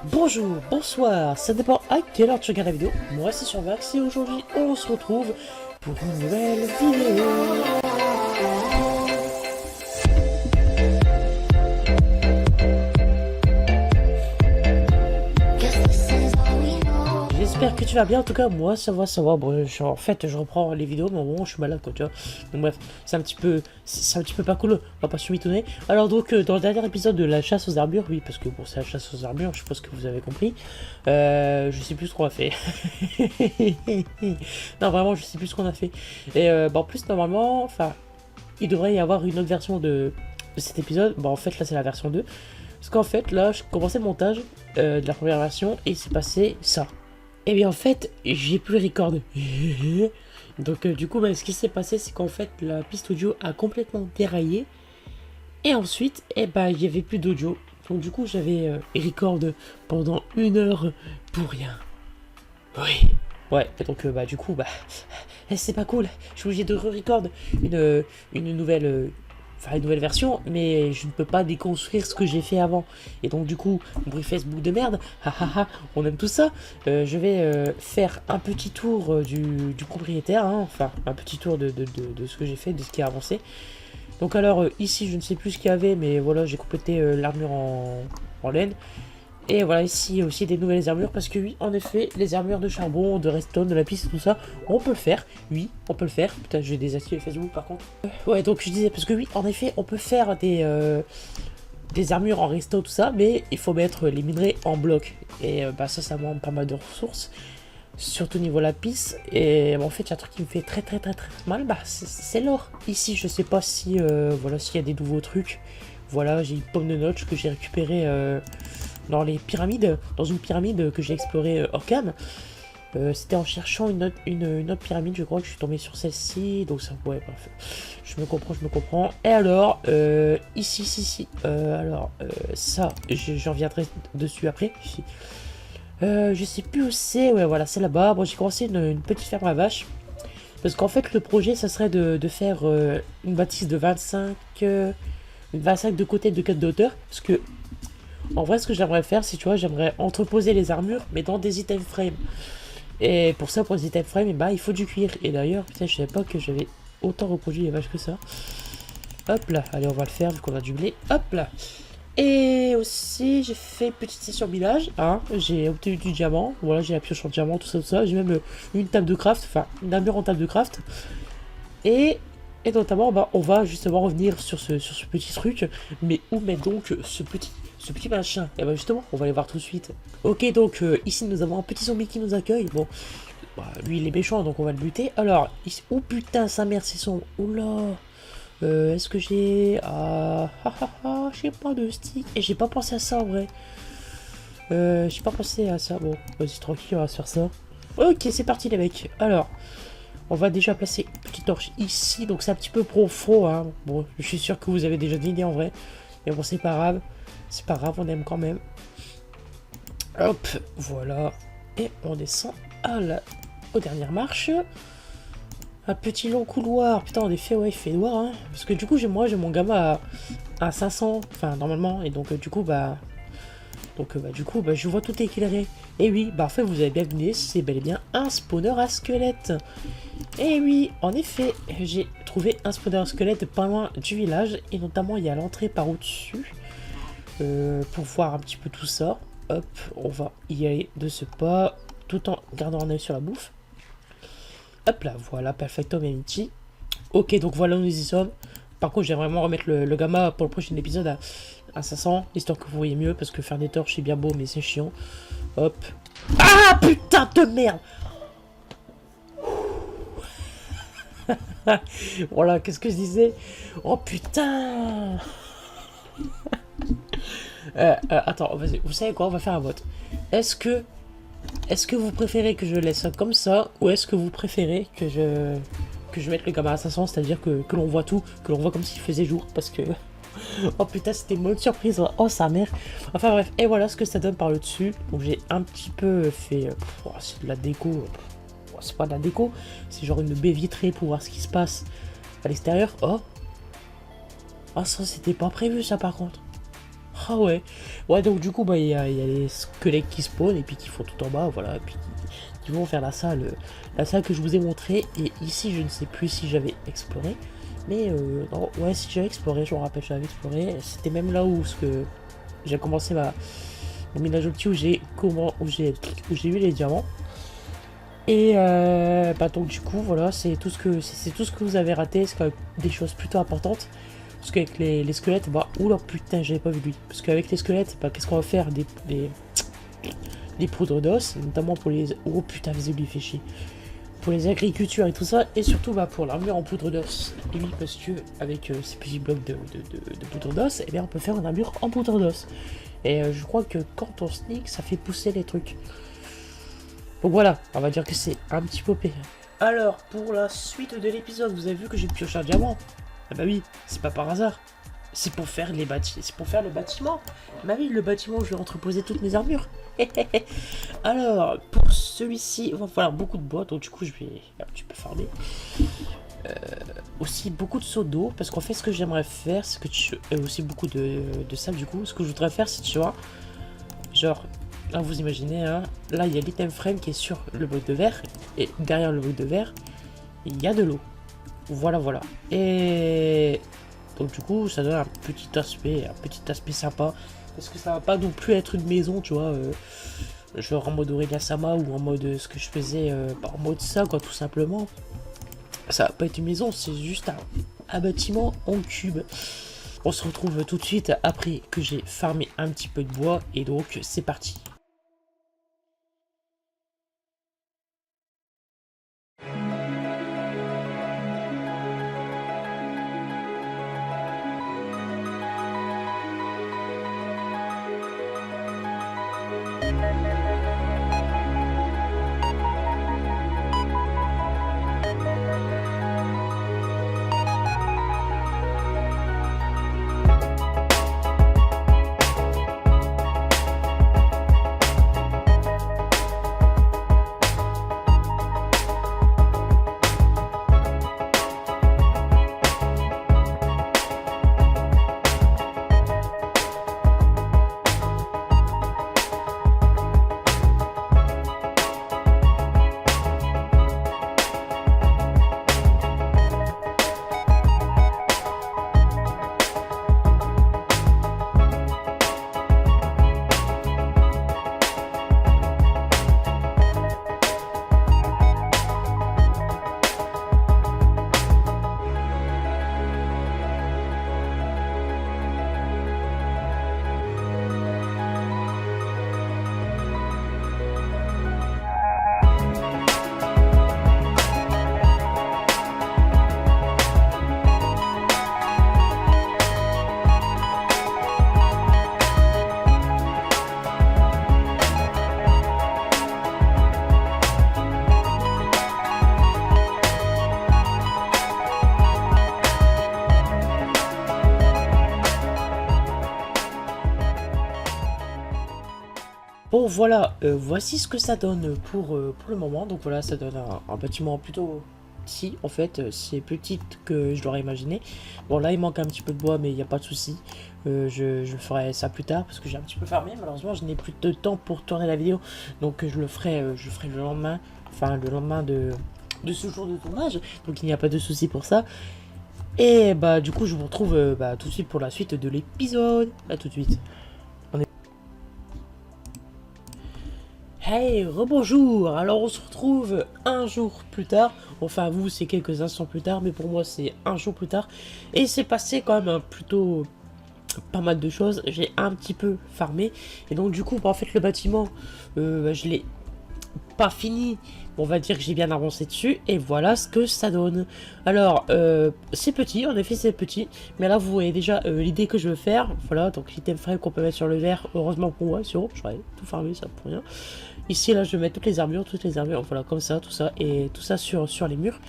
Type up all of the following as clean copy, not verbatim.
Bonjour, bonsoir, ça dépend à quelle heure tu regardes la vidéo. Moi c'est Survax et aujourd'hui on se retrouve pour une nouvelle vidéo. J'espère que tu vas bien, en tout cas moi ça va. Bon, en fait je reprends les vidéos mais au moment où je suis malade quoi, tu vois. Donc bref, c'est un petit peu pas cool, on va pas se mythonner. Alors donc dans le dernier épisode de la chasse aux armures, oui parce que bon c'est la chasse aux armures, je suppose que vous avez compris. Je sais plus ce qu'on a fait. Non vraiment je sais plus ce qu'on a fait. Et en plus normalement, enfin il devrait y avoir une autre version de cet épisode. Bon en fait là c'est la version 2. Parce qu'en fait là je commençais le montage de la première version et il s'est passé ça. Et bien en fait, j'ai plus le record. Donc du coup, ce qui s'est passé, c'est qu'en fait, la piste audio a complètement déraillé. Et ensuite, il n'y avait plus d'audio. Donc du coup, j'avais record pendant 1 heure pour rien. Oui. Ouais, et donc du coup, c'est pas cool. Je suis obligé de re-record une nouvelle... Enfin, une nouvelle version, mais je ne peux pas déconstruire ce que j'ai fait avant. Et donc du coup, bruit Facebook de merde, on aime tout ça. Je vais faire un petit tour du propriétaire, hein, enfin un petit tour de ce que j'ai fait, de ce qui a avancé. Donc alors ici, je ne sais plus ce qu'il y avait, mais voilà, j'ai complété l'armure en laine. Et voilà, ici il y a aussi des nouvelles armures, parce que oui, en effet, les armures de charbon, de redstone, de lapis, tout ça, on peut le faire. Oui, on peut le faire. Putain, j'ai désactivé Facebook par contre. Ouais, donc je disais, parce que oui, en effet, on peut faire des armures en resto, tout ça, mais il faut mettre les minerais en bloc. Et ça demande pas mal de ressources, surtout niveau lapis. Et en fait, il y a un truc qui me fait très mal, c'est l'or. Ici, je sais pas si, voilà, s'il y a des nouveaux trucs. Voilà, j'ai une pomme de notch que j'ai récupérée dans les pyramides, dans une pyramide que j'ai explorée hors cam. C'était en cherchant une autre pyramide, je crois que je suis tombé sur celle-ci, donc ça, ouais, bref, je me comprends. Et alors, ici, ça, j'en reviendrai dessus après. Je sais plus où c'est, ouais, voilà, c'est là-bas. Bon, j'ai commencé une petite ferme à vaches, parce qu'en fait, le projet, ça serait de faire une bâtisse de 25 de côté de 4 de hauteur, parce que en vrai, ce que j'aimerais faire, c'est, tu vois, j'aimerais entreposer les armures, mais dans des item frames. Et pour ça, pour les item frames, il faut du cuir. Et d'ailleurs, putain, je savais pas que j'avais autant reproduit les vaches que ça. Hop là, allez, on va le faire vu qu'on a du blé. Hop là. Et aussi, j'ai fait une petite session village. Hein. J'ai obtenu du diamant. Voilà, j'ai la pioche en diamant, tout ça. J'ai même une table de craft, enfin, une armure en table de craft. Et notamment, on va justement revenir sur ce petit truc. Mais où met donc ce petit machin? Et justement, on va aller voir tout de suite. Ok, donc ici nous avons un petit zombie qui nous accueille. Bon, lui il est méchant, donc on va le buter. Alors, ici, oh putain, sa mère, c'est son... Oula. Est-ce que j'ai... j'ai pas de stick. Et j'ai pas pensé à ça en vrai. J'ai pas pensé à ça. Bon, vas-y, tranquille, on va se faire ça. Ok, c'est parti les mecs. Alors... On va déjà placer une petite torche ici, donc c'est un petit peu profond, hein. Bon, je suis sûr que vous avez déjà deviné en vrai. Mais bon, c'est pas grave. C'est pas grave, on aime quand même. Hop, voilà. Et on descend aux dernières marches. Un petit long couloir. Putain, en effet, ouais, il fait noir, hein. Parce que du coup, moi, j'ai mon gamma à 500, enfin, normalement. Et donc, du coup, je vois tout éclairé. Et oui, en fait, vous avez bien deviné, c'est bel et bien un spawner à squelette. Et oui, en effet, j'ai trouvé un spawner à squelette pas loin du village. Et notamment, il y a l'entrée par au-dessus. Pour voir un petit peu tout ça. Hop, on va y aller de ce pas, tout en gardant un œil sur la bouffe. Hop là, voilà, perfecto amici. Ok, donc voilà, nous y sommes. Par contre, j'aimerais vraiment remettre le gamma pour le prochain épisode à 500, histoire que vous voyez mieux, parce que faire des torches c'est bien beau, mais c'est chiant. Hop. Ah putain de merde. Voilà, qu'est-ce que je disais? Oh putain. Attends, vas-y, vous savez quoi? On va faire un vote. Est-ce que vous préférez que je laisse ça comme ça, ou est-ce que vous préférez que je mette le gamma à 500, c'est-à-dire que l'on voit tout, que l'on voit comme s'il faisait jour, parce que... Oh putain, c'était une bonne surprise. Oh sa mère. Enfin bref, et voilà ce que ça donne par le dessus. Donc j'ai un petit peu fait... c'est de la déco. C'est pas de la déco. C'est genre une baie vitrée pour voir ce qui se passe à l'extérieur. Oh. Ah ça, c'était pas prévu ça par contre. Ah ouais. Ouais, donc du coup, bah, il y a les squelettes qui spawnent et puis qui font tout en bas, voilà. Et puis qui vont vers la salle que je vous ai montré. Et ici, je ne sais plus si j'avais exploré. Mais non, ouais, si j'avais exploré, je me rappelle, j'avais exploré. C'était même là où j'ai commencé mon ménage au petit où j'ai eu les diamants. Et bah donc du coup voilà c'est tout ce que vous avez raté, c'est quand même des choses plutôt importantes. Parce qu'avec les squelettes, bah oula putain j'avais pas vu lui. Parce qu'avec les squelettes, bah qu'est-ce qu'on va faire des poudres d'os, notamment pour les. Oh putain vas-y lui fait chier. Pour les agricultures et tout ça, et surtout bah pour l'armure en poudre d'os. Et oui parce que avec ces petits blocs de poudre d'os, et bien on peut faire une armure en poudre d'os. Et je crois que quand on sneak, ça fait pousser les trucs. Donc voilà, on va dire que c'est un petit peu OP. Alors, pour la suite de l'épisode, vous avez vu que j'ai pioché un diamant. Ah bah oui, c'est pas par hasard. C'est pour faire c'est pour faire le bâtiment. Bah oui, le bâtiment où je vais entreposer toutes mes armures. Alors, pour celui-ci, il va falloir beaucoup de bois, donc du coup je vais un petit peu farmer. Aussi beaucoup de seaux d'eau, parce qu'en fait ce que j'aimerais faire, c'est que aussi beaucoup de sable du coup. Ce que je voudrais faire, c'est tu vois, genre là vous imaginez, hein, là il y a l'item frame qui est sur le bloc de verre, et derrière le bloc de verre, il y a de l'eau. Voilà, voilà. Et donc du coup, ça donne un petit aspect sympa. Parce que ça va pas non plus être une maison, tu vois. Genre en mode Aurélia Sama ou en mode ce que je faisais, en mode ça, quoi, tout simplement. Ça va pas être une maison, c'est juste un bâtiment en cube. On se retrouve tout de suite après que j'ai farmé un petit peu de bois. Et donc, c'est parti. Bon voilà, voici ce que ça donne pour le moment. Donc voilà, ça donne un bâtiment plutôt petit en fait. C'est plus petit que je l'aurais imaginé. Bon là il manque un petit peu de bois mais il n'y a pas de souci. Je ferai ça plus tard parce que j'ai un petit peu farmé. Malheureusement je n'ai plus de temps pour tourner la vidéo. Donc je le ferai, le lendemain. Enfin le lendemain de ce jour de tournage. Donc il n'y a pas de souci pour ça. Et bah du coup je vous retrouve tout de suite pour la suite de l'épisode. À tout de suite. Hey, rebonjour. Alors on se retrouve un jour plus tard. Enfin vous c'est quelques instants plus tard, mais pour moi c'est un jour plus tard. Et c'est passé quand même plutôt pas mal de choses. J'ai un petit peu farmé. Et donc du coup, bah, en fait le bâtiment, je l'ai pas fini. On va dire que j'ai bien avancé dessus. Et voilà ce que ça donne. Alors, c'est petit, en effet c'est petit. Mais là vous voyez déjà l'idée que je veux faire. Voilà, donc l'item frame qu'on peut mettre sur le verre. Heureusement pour moi, sinon j'aurais tout farmé, ça pour rien. Ici là je vais mettre toutes les armures, voilà comme ça, tout ça. Et tout ça sur les murs.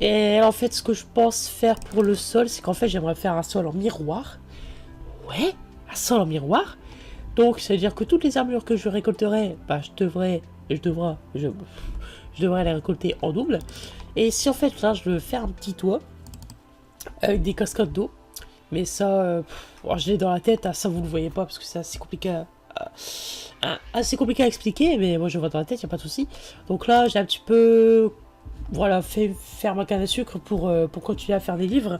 Et en fait ce que je pense faire pour le sol, c'est qu'en fait j'aimerais faire un sol en miroir. Ouais, un sol en miroir. Donc ça veut dire que toutes les armures que je récolterai, bah je devrais les récolter en double. Et si en fait là je veux faire un petit toit avec des cascades d'eau, Mais ça, je l'ai dans la tête, ça vous le voyez pas parce que c'est assez compliqué à expliquer, mais moi je le vois dans la tête, y a pas de souci. Donc là, j'ai un petit peu, voilà, fait faire ma canne à sucre pour continuer à faire des livres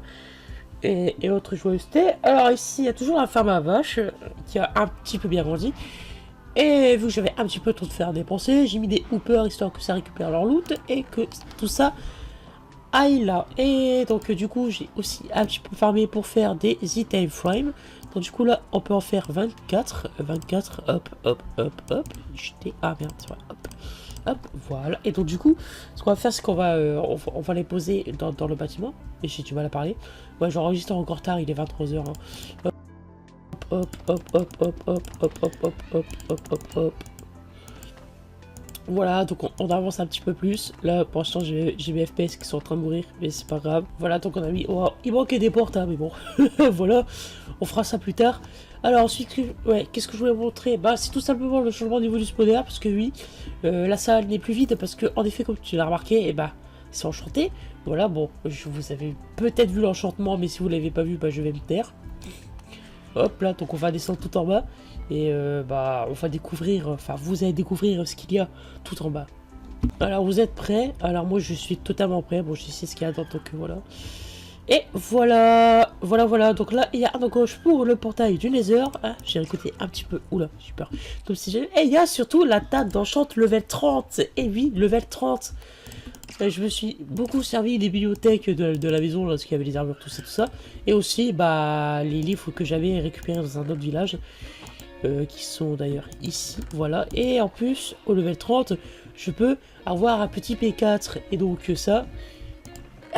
et autres joyeusetés. Alors ici, il y a toujours la ferme à vache qui a un petit peu bien grandi. Et vu que j'avais un petit peu trop de fer à dépenser, j'ai mis des hoopers histoire que ça récupère leur loot et que tout ça aille là. Et donc du coup, j'ai aussi un petit peu farmé pour faire des Z-Time Frame. Donc du coup là, on peut en faire 24. 24, hop, hop, hop, hop. Jeter. Ah merde, c'est vrai, hop. Hop, voilà. Et donc du coup, ce qu'on va faire, c'est qu'on va, on va les poser dans le bâtiment. Et j'ai du mal à parler. Ouais, j'enregistre encore tard, il est 23h. Hein. Hop, hop, hop, hop, hop, hop, hop, hop, hop, hop, hop, hop. Voilà, donc on avance un petit peu plus. Là, pour l'instant, j'ai mes FPS qui sont en train de mourir, mais c'est pas grave. Voilà, donc on a mis... Oh, il manquait des portes, hein, mais bon. Voilà, on fera ça plus tard. Alors ensuite, ouais, qu'est-ce que je voulais vous montrer? Bah, c'est tout simplement le changement au niveau du spawner, parce que oui, la salle n'est plus vide, parce que en effet, comme tu l'as remarqué, et bah, c'est enchanté. Voilà, bon, vous avez peut-être vu l'enchantement, mais si vous l'avez pas vu, bah, je vais me taire. Hop là, donc on va descendre tout en bas. Et bah, on va découvrir, enfin, vous allez découvrir ce qu'il y a tout en bas. Alors, vous êtes prêts? Alors, moi, je suis totalement prêt. Bon, je sais ce qu'il y a dans, donc voilà. Et voilà, voilà. Donc là, il y a un gauche pour le portail du Nether. Ah, j'ai écouté un petit peu. Oula, super. Comme si j'ai... Et il y a surtout la table d'enchant level 30. Et oui, level 30. Je me suis beaucoup servi des bibliothèques de la maison, là, parce qu'il y avait les armures, tout ça. Et aussi, bah, les livres que j'avais récupérés dans un autre village. Qui sont d'ailleurs ici, voilà. Et en plus, au level 30, je peux avoir un petit P4. Et donc ça,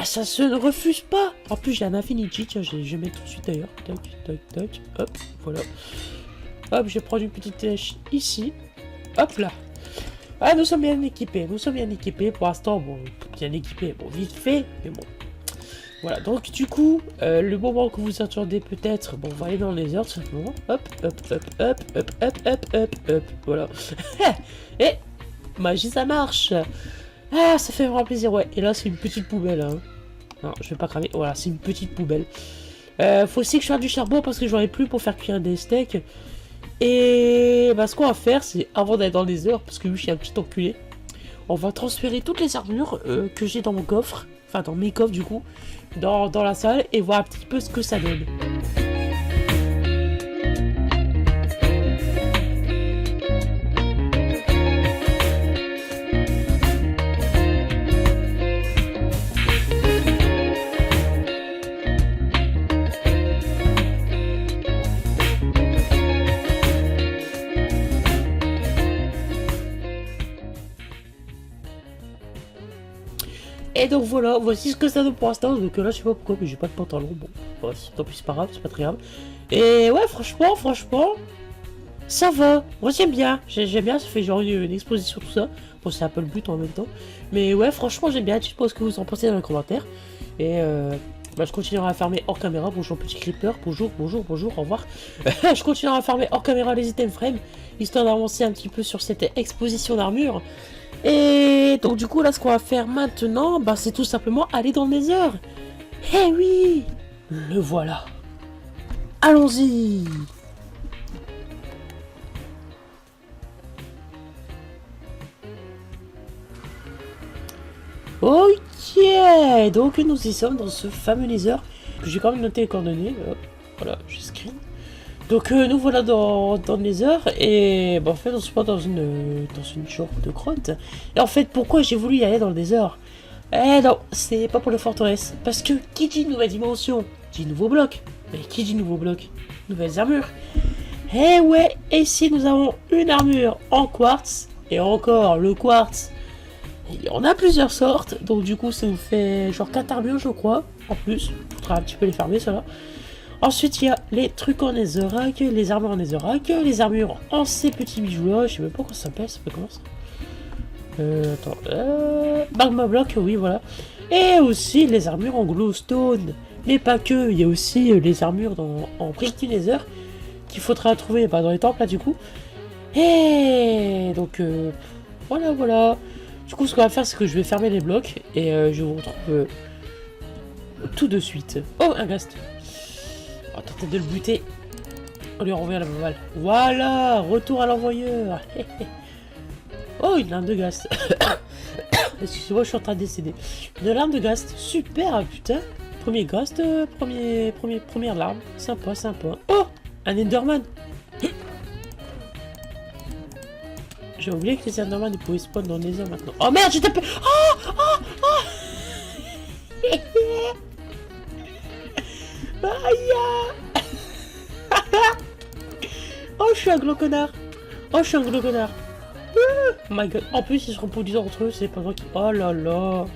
ça se ne refuse pas. En plus, j'ai un Infinity, tiens, je vais mettre tout de suite d'ailleurs. Tac, tac, tac, hop, voilà. Hop, je vais prendre une petite flèche ici. Hop là. Ah, nous sommes bien équipés, pour l'instant, bon, bien équipés, bon, vite fait, mais bon. Voilà, donc du coup, le moment que vous attendez peut-être, bon, on va aller dans les heures tout simplement. Hop, hop, hop, hop, hop, hop, hop, hop, hop, voilà. Et magie, ça marche. Ah, ça fait vraiment plaisir, ouais. Et là, c'est une petite poubelle, hein. Non, je vais pas cramer. Voilà, c'est une petite poubelle. Faut aussi que je fasse du charbon parce que j'en ai plus pour faire cuire des steaks. Et bah, ce qu'on va faire, c'est avant d'aller dans les heures, parce que oui, je suis un petit enculé, on va transférer toutes les armures que j'ai dans mon coffre, enfin dans mes coffres du coup, dans la salle et voir un petit peu ce que ça donne. Et donc voilà, voici ce que ça donne pour l'instant. Donc là, je sais pas pourquoi, mais j'ai pas de pantalon. Bon, bref, tant pis, c'est pas grave, c'est pas très grave. Et ouais, franchement, ça va. Moi, j'aime bien. J'aime bien, ça fait genre une exposition, tout ça. Bon, c'est un peu le but en même temps. Mais ouais, franchement, j'aime bien. Je sais pas ce que vous en pensez dans les commentaires. Et bah, je continuerai à farmer hors caméra. Bonjour, petit creeper. Bonjour, au revoir. Je continuerai à farmer hors caméra les items frame, histoire d'avancer un petit peu sur cette exposition d'armure. Et donc du coup là ce qu'on va faire maintenant, bah, c'est tout simplement aller dans le Nether. Eh oui, le voilà. Allons-y. Ok, donc nous y sommes dans ce fameux Nether. J'ai quand même noté les coordonnées. Hop, voilà, j'ai screen. Donc nous voilà dans le Nether et bah, en fait on se voit dans une sorte de grotte. Et en fait pourquoi j'ai voulu y aller dans le Nether? Eh non, c'est pas pour les forteresses. Parce que qui dit nouvelle dimension dit nouveau bloc. Mais qui dit nouveau bloc? Nouvelles armures. Eh ouais, et si nous avons une armure en quartz, et encore le quartz, il y en a plusieurs sortes, donc du coup ça nous fait genre 4 armures je crois, en plus. Il faudra un petit peu les farmer ça là. Ensuite, il y a les trucs en netherrack, les armures en netherrack, les armures en ces petits bijoux là. Je sais même pas comment ça s'appelle, ça fait comment ça? Magma block, oui, voilà. Et aussi les armures en glowstone. Mais pas que, il y a aussi les armures en briques du nether qu'il faudra trouver bah, dans les temples là du coup. Et donc, voilà. Du coup, ce qu'on va faire, c'est que je vais fermer les blocs et je vous retrouve tout de suite. Oh, un gast. tenter de le buter. On lui renvoie la balle. Voilà, retour à l'envoyeur. Oh, une lame de gast. Excusez-moi, je suis en train de décéder. Une lame de gast, super, putain. Premier gast, première larme. Sympa, sympa. Oh, un Enderman. J'ai oublié que les Enderman ils pouvaient spawn dans les airs maintenant. Oh merde, j'ai tapé. Oh, oh, oh. Aïe. Oh, je suis un gros connard. Oh, je suis un gros connard. Oh my god. En plus, ils se reproduisent entre eux, c'est pas moi qui... Oh là là.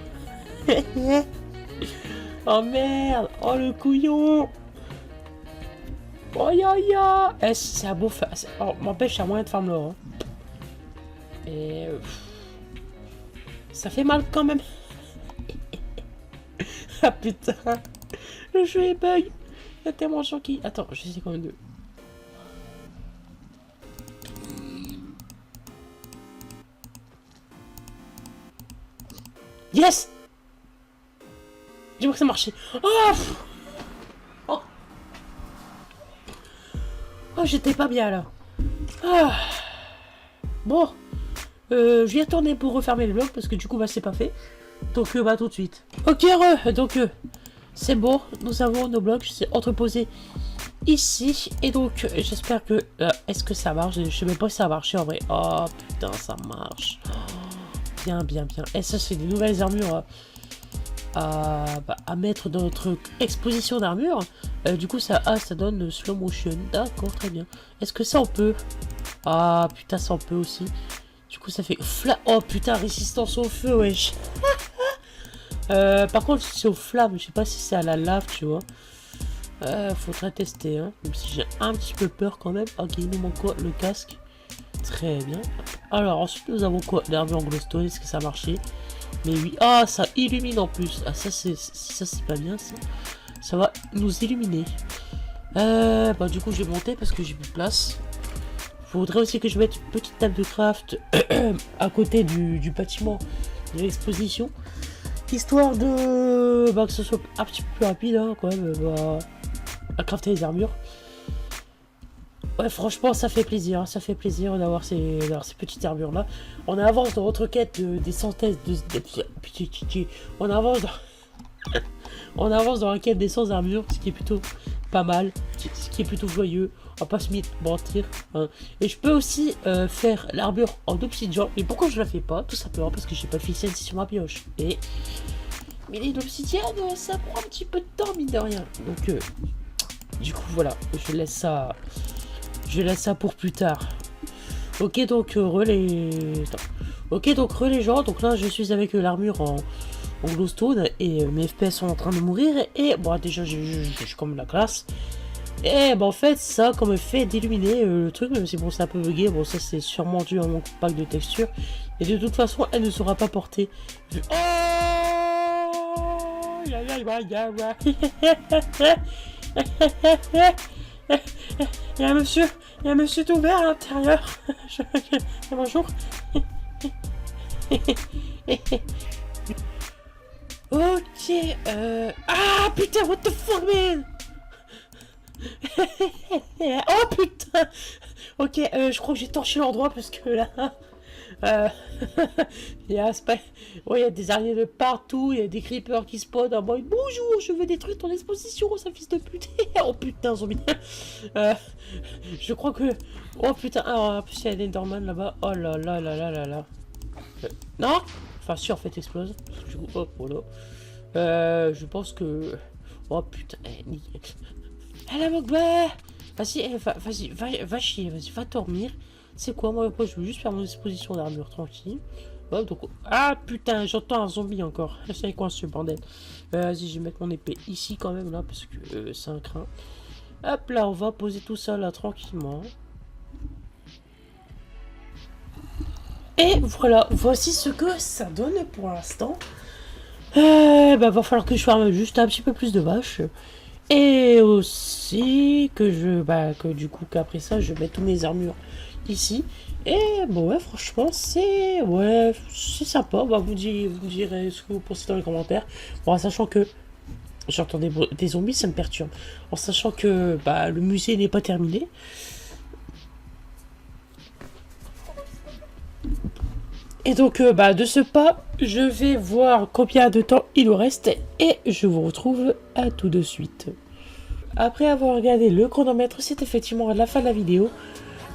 Oh merde. Oh le couillon. Oh ya ya. Eh, c'est un beau... Oh, m'empêche, c'est un moyen de farm l'or. Hein. Et... ça fait mal quand même. Ah putain. Le jeu est bug. Il y a tellement de gens qui... Attends, je sais quand même de... Yes. Dis-moi que ça marchait. Oh, oh. Oh, j'étais pas bien là. Ah. Bon. Je viens tourner pour refermer le bloc parce que du coup, bah, c'est pas fait. Donc, bah, tout de suite. Ok, donc, c'est bon. Nous avons nos blocs. C'est entreposé ici. Et donc, j'espère que... est-ce que ça marche? Je sais même pas si ça a marché en vrai. Oh, putain, ça marche. Bien, bien, bien. Et ça, c'est des nouvelles armures à mettre dans notre exposition d'armure. Du coup, ça donne slow motion. D'accord, très bien. Est-ce que ça, on peut? Ah, putain, ça, on peut aussi. Du coup, ça fait oh, putain, résistance au feu, wesh. Par contre, c'est aux flammes. Je sais pas si c'est à la lave, tu vois. Faudrait tester, hein. Même si j'ai un petit peu peur quand même. Ok, il nous manque quoi? Le casque. Très bien. Alors, ensuite, nous avons quoi? L'armure en glowstone, est-ce que ça a marché? Mais oui. Ah, ça illumine en plus. Ah, ça, c'est pas bien, ça. Ça va nous illuminer. Bah, du coup, je vais monter parce que j'ai plus de place. Faudrait aussi que je mette une petite table de craft à côté du bâtiment de l'exposition. Histoire de... bah, que ce soit un petit peu plus rapide, hein, quand même, à crafter les armures. Ouais, franchement, ça fait plaisir. Hein, ça fait plaisir d'avoir ces petites armures-là. On avance dans notre quête des centaines de... On avance dans... on avance dans la quête des 100 armures, ce qui est plutôt pas mal. Ce qui est plutôt joyeux. On va pas se mentir. Hein. Et je peux aussi faire l'armure en obsidian. Mais pourquoi je la fais pas? Tout simplement parce que j'ai pas de ficelle sur ma pioche. Et... mais l'obsidienne, ça prend un petit peu de temps, mine de rien. Donc, du coup, voilà. Je laisse ça pour plus tard. Ok, donc, ok, donc, les gens. Donc là, je suis avec l'armure en glowstone. Et mes FPS sont en train de mourir. Et, bon, déjà, j'ai quand même la classe. Et, bah, en fait, ça, comme me fait d'illuminer le truc. Même si, bon, c'est un peu bugué. Bon, ça, c'est sûrement dû à mon pack de texture. Et de toute façon, elle ne sera pas portée. Oh! Il y a un monsieur tout vert à l'intérieur. Bonjour. Ok, ah putain, what the fuck, man. Oh putain. Ok, je crois que j'ai torché l'endroit parce que là... il y a il y a des araignées de partout, il y a des creepers qui spawnent en mode bonjour, je veux détruire ton exposition, ça fils de pute. Oh putain, zombie. Je crois que... oh putain, en plus il y a des Enderman là-bas. Oh là là là là là là. Non. Enfin si, en fait explose. Du coup, hop, voilà. Je pense que... oh putain, nickel. La Mogba. Vas-y, va chier, vas-y, va dormir. C'est quoi, moi je veux juste faire mon exposition d'armure tranquille. Hop, donc... ah putain, j'entends un zombie encore. C'est quoi ce bordel? Vas-y, je vais mettre mon épée ici quand même là parce que c'est un crin. Hop là, on va poser tout ça là tranquillement. Et voilà, voici ce que ça donne pour l'instant. Bah va falloir que je farme juste un petit peu plus de vaches. Et aussi que du coup qu'après ça je mets tous mes armures ici. Et bon ouais, franchement c'est sympa. Bah vous me direz ce que vous pensez dans les commentaires. Bon, sachant que j'entends des zombies, ça me perturbe. En sachant que bah, le musée n'est pas terminé. Et donc, bah, de ce pas, je vais voir combien de temps il nous reste et je vous retrouve à tout de suite. Après avoir regardé le chronomètre, c'est effectivement la fin de la vidéo.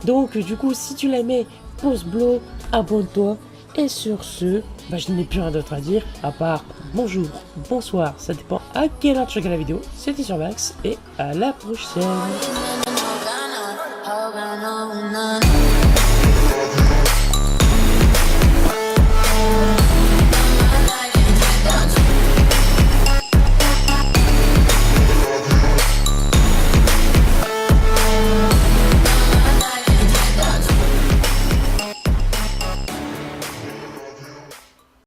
Donc, du coup, si tu l'aimais, pose blow, abonne-toi. Et sur ce, bah, je n'ai plus rien d'autre à dire à part bonjour, bonsoir, ça dépend à quelle heure tu regardes la vidéo. C'était sur Max et à la prochaine.